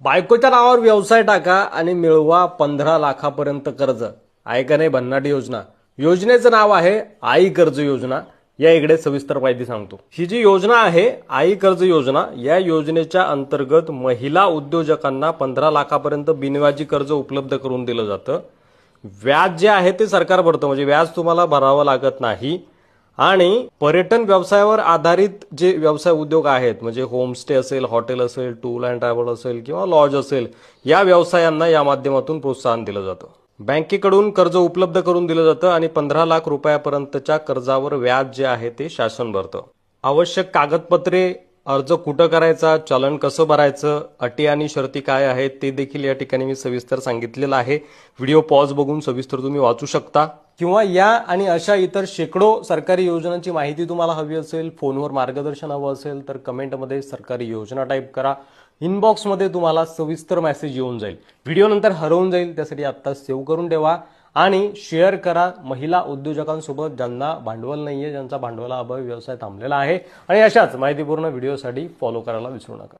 बायकोच्या नावावर व्यवसाय टाका आणि मिळवा 15 लाखापर्यंत कर्ज. आहे का नाही भन्नाट योजना? योजनेचं नाव आहे आई कर्ज योजना. या इकडे सविस्तर माहिती सांगतो. ही जी योजना आहे आई कर्ज योजना, या योजनेच्या अंतर्गत महिला उद्योजकांना 15 लाखापर्यंत बिनव्याजी कर्ज उपलब्ध करून दिलं जातं. व्याज जे आहे ते सरकार भरतं, म्हणजे व्याज तुम्हाला भरावं लागत नाही. आणि पर्यटन व्यवसायावर आधारित जे व्यवसाय उद्योग आहेत, म्हणजे होमस्टे असेल, हॉटेल असेल, टूर अँड ट्रॅव्हल असेल किंवा लॉज असेल, या व्यवसायांना या माध्यमातून प्रोत्साहन दिलं जातं. बँकेकडून कर्ज उपलब्ध करून दिलं जातं आणि 15 लाख रुपयापर्यंतच्या कर्जावर व्याज जे आहे ते शासन भरतं. आवश्यक कागदपत्रे, अर्ज कुठं करायचा, चलन कसं भरायचं, अटी आणि शर्ती काय आहेत ते देखील या ठिकाणी मी सविस्तर सांगितलेलं आहे. व्हिडिओ पॉज बघून सविस्तर तुम्ही वाचू शकता. किंवा या आणि अशा इतर शेकडो सरकारी योजनांची माहिती तुम्हाला हवी असेल, फोनवर मार्गदर्शन हवं असेल, तर कमेंटमध्ये सरकारी योजना टाईप करा. इनबॉक्समध्ये तुम्हाला सविस्तर मेसेज येऊन जाईल. व्हिडिओ नंतर हरवून जाईल, त्यासाठी आत्ता सेव्ह करून ठेवा आणि शेअर करा महिला उद्योजकांसोबत ज्यांना भांडवल नाहीये, ज्यांचा भांडवलाअभावी व्यवसाय थांबलेला आहे. आणि अशाच माहितीपूर्ण व्हिडिओसाठी फॉलो करायला विसरू नका.